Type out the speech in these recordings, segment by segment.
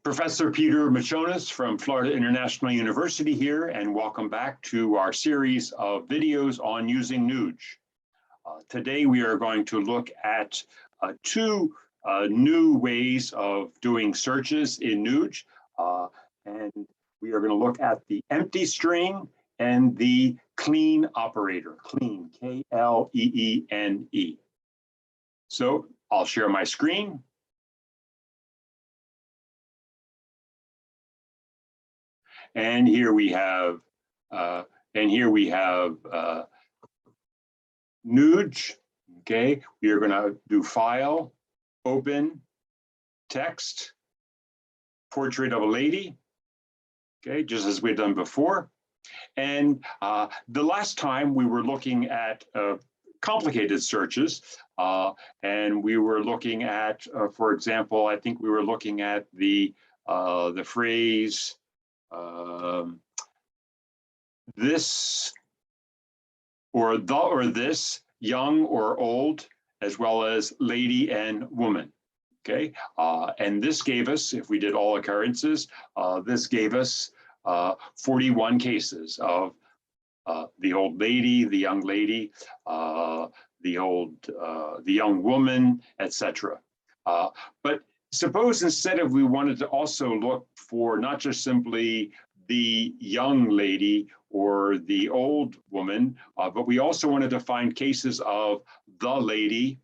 Professor Peter Machonis from Florida International University here, and welcome back to our series of videos on using Nuge. Today we are going to look at two new ways of doing searches in Nuge, and we are going to look at the empty string and the Kleene operator, Kleene, K-L-E-E-N-E. So I'll share my screen. And here we have, Nuge. Okay, we are going to do File, Open, Text, Portrait of a Lady. Okay, just as we've done before. And the last time we were looking at complicated searches, and we were looking at, for example, I think we were looking at the phrase. This or the or this, young or old, as well as lady and woman. Okay, and this gave us, if we did all occurrences, this gave us 41 cases of the old lady, the young lady, the young woman, etc. But suppose instead of we wanted to also look for not just simply the young lady or the old woman, but we also wanted to find cases of the lady,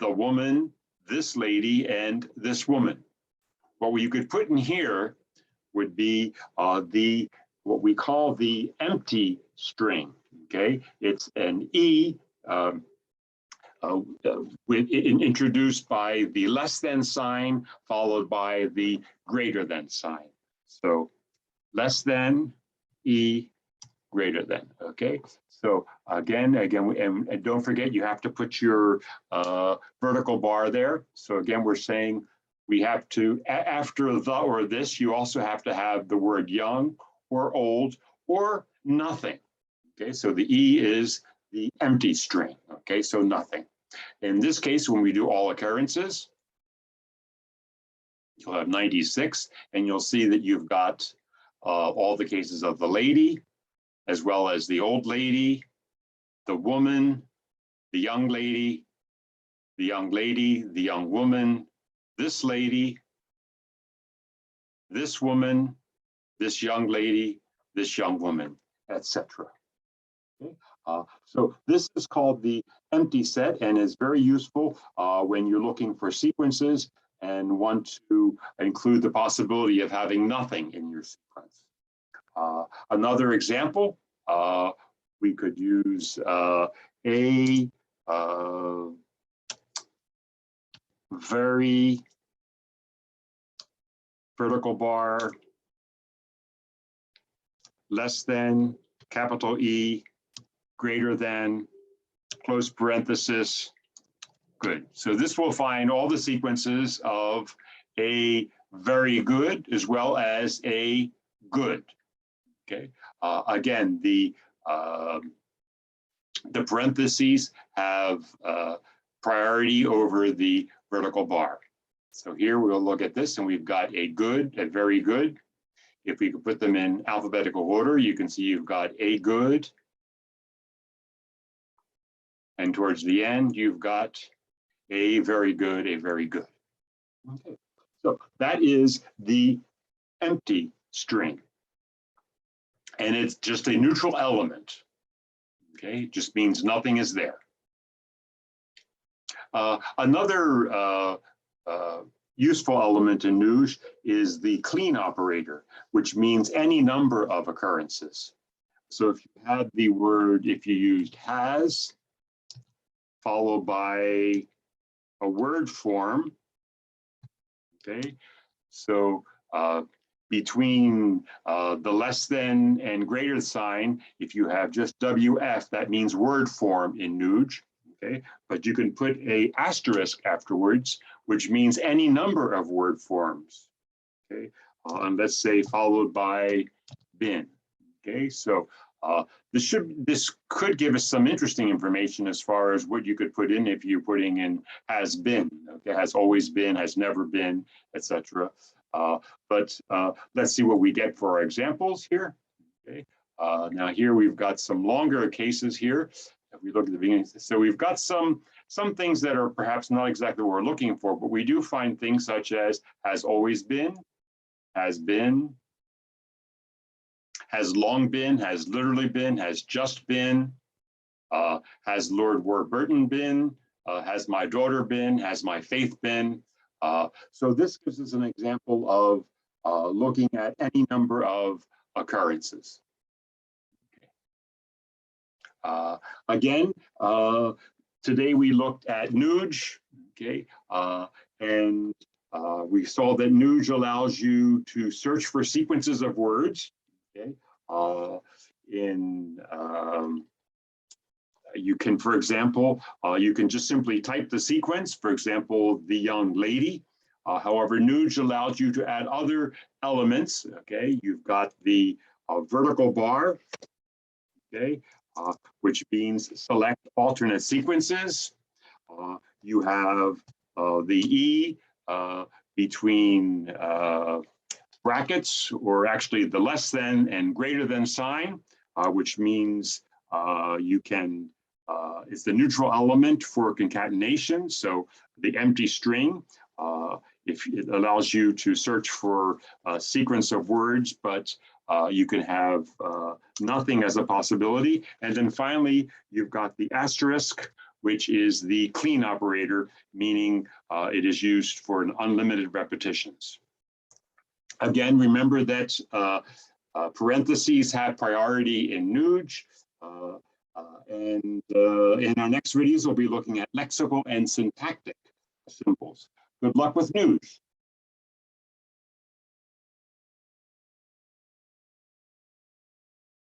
the woman, this lady, and this woman. What you could put in here would be what we call the empty string. Okay, it's an E. Introduced by the less than sign, followed by the greater than sign. So less than, E, greater than. Okay. So again, and don't forget, you have to put your vertical bar there. So again, we're saying we have to, after the or this, you also have to have the word young or old or nothing. Okay. So the E is the empty string. Okay. So nothing. In this case, when we do all occurrences, you'll have 96, and you'll see that you've got all the cases of the lady, as well as the old lady, the woman, the young lady, the young lady, the young woman, this lady, this woman, this young lady, this young woman, etc. Okay. So this is called the empty set and is very useful when you're looking for sequences and want to include the possibility of having nothing in your sequence. Another example, we could use a very vertical bar, less than, capital E, greater than, close parenthesis, good. So this will find all the sequences of a very good as well as a good. Okay. Again, the parentheses have priority over the vertical bar. So here we'll look at this, and we've got a good, a very good. If we could put them in alphabetical order, you can see you've got a good. And towards the end, you've got a very good, a very good. Okay, so that is the empty string. And it's just a neutral element. Okay, it just means nothing is there. Another useful element in Nuge is the Kleene operator, which means any number of occurrences. So if you had the word, if you used has, followed by a word form, okay? So between the less than and greater sign, if you have just WF, that means word form in Nuge, okay? But you can put a asterisk afterwards, which means any number of word forms, okay? And let's say followed by bin, okay? So This could give us some interesting information as far as what you could put in if you're putting in has been, okay, has always been, has never been, etc. But let's see what we get for our examples here. Okay. Now here we've got some longer cases here. If we look at the beginning, so we've got some things that are perhaps not exactly what we're looking for, but we do find things such as has always been, has been, has long been, has literally been, has just been, has Lord Warburton been, has my daughter been, has my faith been. So this gives us an example of looking at any number of occurrences. Okay. Again, today we looked at Nuge, okay, and we saw that Nuge allows you to search for sequences of words. Okay, you can, for example, you can just simply type the sequence, for example, the young lady. However, Nuge allows you to add other elements. Okay, you've got the vertical bar, okay, which means select alternate sequences. You have the E between brackets, or actually the less than and greater than sign, which means you can, it's the neutral element for concatenation. So the empty string, if it allows you to search for a sequence of words, but you can have nothing as a possibility. And then finally, you've got the asterisk, which is the Kleene operator, meaning it is used for an unlimited repetitions. Again, remember that parentheses have priority in Nuge. And in our next videos, we'll be looking at lexical and syntactic symbols. Good luck with Nuge.